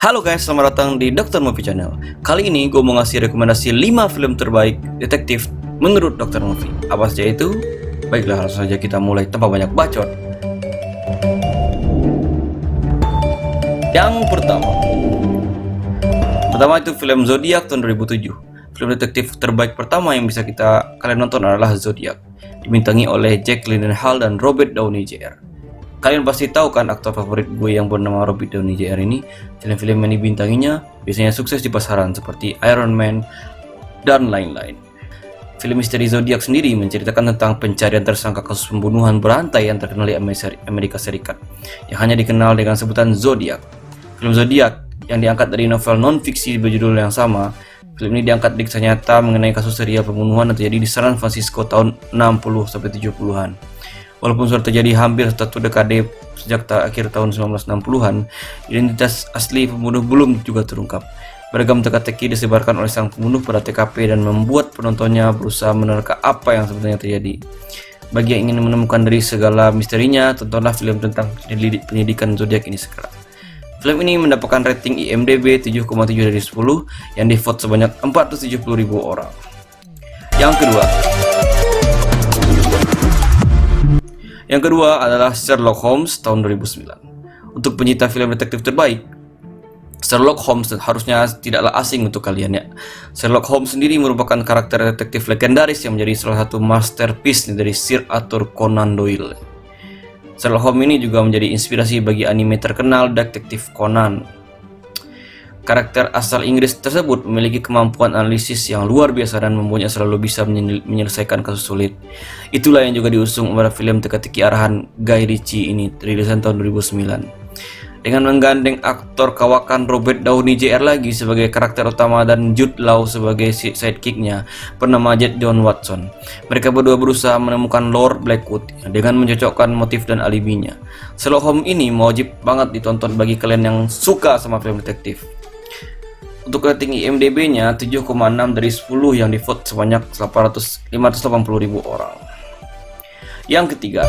Halo guys, selamat datang di Dr. Movie Channel. Kali ini gue mau ngasih rekomendasi 5 film terbaik detektif menurut Dr. Movie. Apa saja itu? Baiklah, langsung saja kita mulai tanpa banyak bacot. Yang pertama itu film Zodiac tahun 2007. Film detektif terbaik pertama yang bisa kalian nonton adalah Zodiac, dibintangi oleh Jake Gyllenhaal dan Robert Downey Jr. Kalian pasti tahu kan aktor favorit gue yang bernama Robert Downey Jr. ini. Film-film yang dibintanginya biasanya sukses di pasaran seperti Iron Man dan lain-lain. Film misteri Zodiac sendiri menceritakan tentang pencarian tersangka kasus pembunuhan berantai yang terkenal di Amerika Serikat, yang hanya dikenal dengan sebutan Zodiac. Film Zodiac yang diangkat dari novel non-fiksi berjudul yang sama. Film ini diangkat dari kisah nyata mengenai kasus serial pembunuhan yang terjadi di San Francisco tahun 60-70-an. Walaupun sudah terjadi hampir satu dekade sejak akhir tahun 1960-an, identitas asli pembunuh belum juga terungkap. Beragam teka-teki disebarkan oleh sang pembunuh pada TKP dan membuat penontonnya berusaha menerka apa yang sebenarnya terjadi. Bagi yang ingin menemukan dari segala misterinya, tontonlah film tentang penyidikan Zodiac ini segera. Film ini mendapatkan rating IMDb 7,7 dari 10 yang divote sebanyak 470.000 orang. Yang kedua adalah Sherlock Holmes tahun 2009. Untuk penyita film detektif terbaik, Sherlock Holmes harusnya tidaklah asing untuk kalian ya. Sherlock Holmes sendiri merupakan karakter detektif legendaris yang menjadi salah satu masterpiece dari Sir Arthur Conan Doyle. Sherlock Holmes ini juga menjadi inspirasi bagi anime terkenal Detektif Conan. Karakter asal Inggris tersebut memiliki kemampuan analisis yang luar biasa dan membuatnya selalu bisa menyelesaikan kasus sulit. Itulah yang juga diusung pada film teka-teki arahan Guy Ritchie ini, rilisan tahun 2009. Dengan menggandeng aktor kawakan Robert Downey Jr. lagi sebagai karakter utama dan Jude Law sebagai sidekicknya bernama J. John Watson. Mereka berdua berusaha menemukan Lord Blackwood dengan mencocokkan motif dan alibinya. Sherlock Holmes ini wajib banget ditonton bagi kalian yang suka sama film detektif. Untuk rating IMDb-nya 7,6 dari 10 yang divote sebanyak 580.000 orang. Yang ketiga,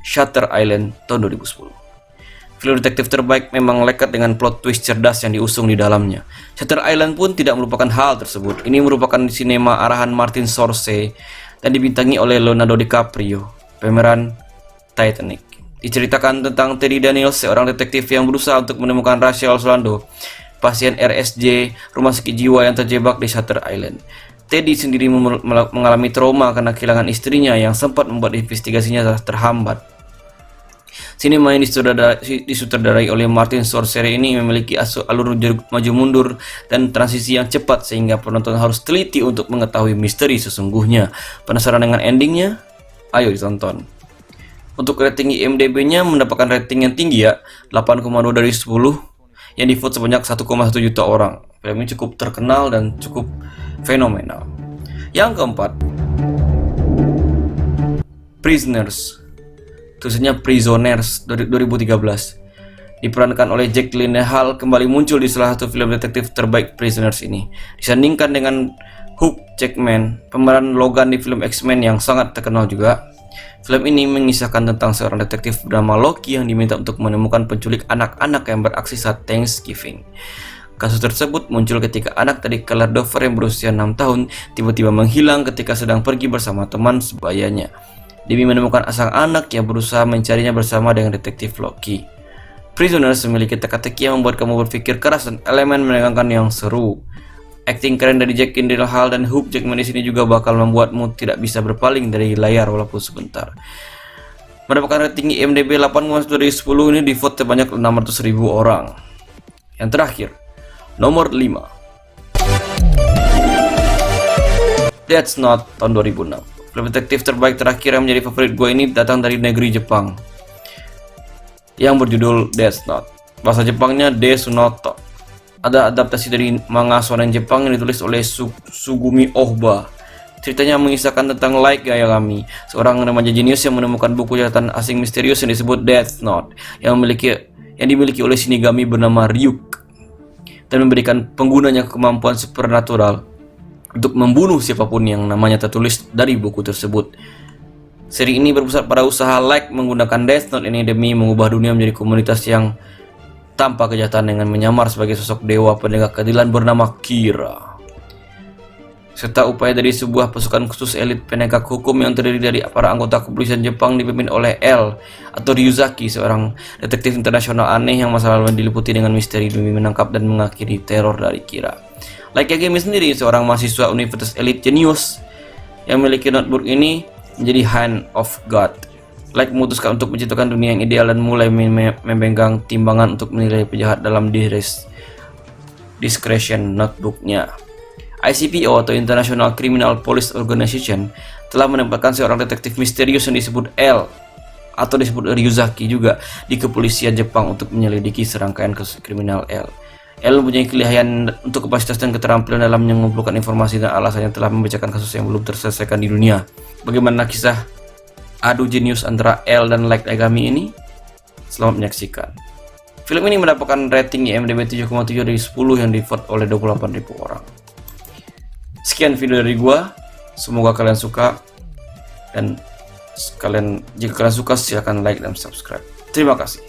Shutter Island tahun 2010. Film detektif terbaik memang lekat dengan plot twist cerdas yang diusung di dalamnya. Shutter Island pun tidak melupakan hal tersebut. Ini merupakan sinema arahan Martin Scorsese dan dibintangi oleh Leonardo DiCaprio, pemeran Titanic. Diceritakan tentang Teddy Daniels, seorang detektif yang berusaha untuk menemukan Rachel Solano, pasien RSJ rumah sakit jiwa yang terjebak di Shutter Island. Teddy sendiri mengalami trauma karena kehilangan istrinya yang sempat membuat investigasinya terhambat. Sinema yang disutradarai oleh Martin Scorsese ini memiliki alur maju mundur dan transisi yang cepat sehingga penonton harus teliti untuk mengetahui misteri sesungguhnya. Penasaran dengan endingnya? Ayo ditonton. Untuk rating IMDb-nya mendapatkan rating yang tinggi ya, 8,2 dari 10 yang divote sebanyak 1,1 juta orang. Film ini cukup terkenal dan cukup fenomenal. Yang keempat, Prisoners, tulisannya Prisoners, dari 2013. Diperankan oleh Jake Gyllenhaal, kembali muncul di salah satu film detektif terbaik Prisoners ini. Disandingkan dengan Hugh Jackman, pemeran Logan di film X-Men yang sangat terkenal juga. Film ini mengisahkan tentang seorang detektif bernama Loki yang diminta untuk menemukan penculik anak-anak yang beraksi saat Thanksgiving. Kasus tersebut muncul ketika anak dari Claire Dover yang berusia 6 tahun tiba-tiba menghilang ketika sedang pergi bersama teman sebayanya. Demi menemukan sang anak yang berusaha mencarinya bersama dengan detektif Loki. Prisoners memiliki teka-teki yang membuat kamu berpikir keras dan elemen menegangkan yang seru. Akting keren dari Jake Gyllenhaal dan Hugh Jackman di sini juga bakal membuatmu tidak bisa berpaling dari layar walaupun sebentar. Mendapatkan rating IMDb 8,1 dari 10 ini divote sebanyak 600.000 orang. Yang terakhir, nomor 5, Death Note tahun 2006. Film detektif terbaik terakhir yang menjadi favorit gue ini datang dari negeri Jepang yang berjudul Death Note. Bahasa Jepangnya Desunoto. Ada adaptasi dari manga shonen Jepang yang ditulis oleh Sugumi Ohba. Ceritanya mengisahkan tentang Light Yagami, seorang remaja jenius yang menemukan buku catatan asing misterius yang disebut Death Note yang dimiliki oleh Shinigami bernama Ryuk dan memberikan penggunanya kemampuan supernatural untuk membunuh siapapun yang namanya tertulis dari buku tersebut. Seri ini berpusat pada usaha Light menggunakan Death Note ini demi mengubah dunia menjadi komunitas yang tanpa kejahatan dengan menyamar sebagai sosok dewa penegak keadilan bernama Kira. Serta upaya dari sebuah pasukan khusus elit penegak hukum yang terdiri dari para anggota kepolisian Jepang dipimpin oleh L atau Ryuzaki, seorang detektif internasional aneh yang masa lalu diliputi dengan misteri demi menangkap dan mengakhiri teror dari Kira. Light Yagami sendiri seorang mahasiswa Universitas Elite Genius yang memiliki notebook ini menjadi Hand of God. Light memutuskan untuk menciptakan dunia yang ideal dan mulai memegang timbangan untuk menilai penjahat dalam discretion notebooknya. ICPO atau International Criminal Police Organization telah menempatkan seorang detektif misterius yang disebut L atau disebut Ryuzaki juga di kepolisian Jepang untuk menyelidiki serangkaian kasus kriminal L. L mempunyai kelihayan untuk kapasitas dan keterampilan dalam mengumpulkan informasi dan alasan yang telah membacakan kasus yang belum terselesaikan di dunia. Bagaimana kisah adu jenius antara L dan Light Yagami ini? Selamat menyaksikan. Film ini mendapatkan rating IMDb 7,7 dari 10 yang di-vote oleh 28.000 orang. Sekian video dari gua, semoga kalian suka, dan jika kalian suka silahkan like dan subscribe. Terima kasih.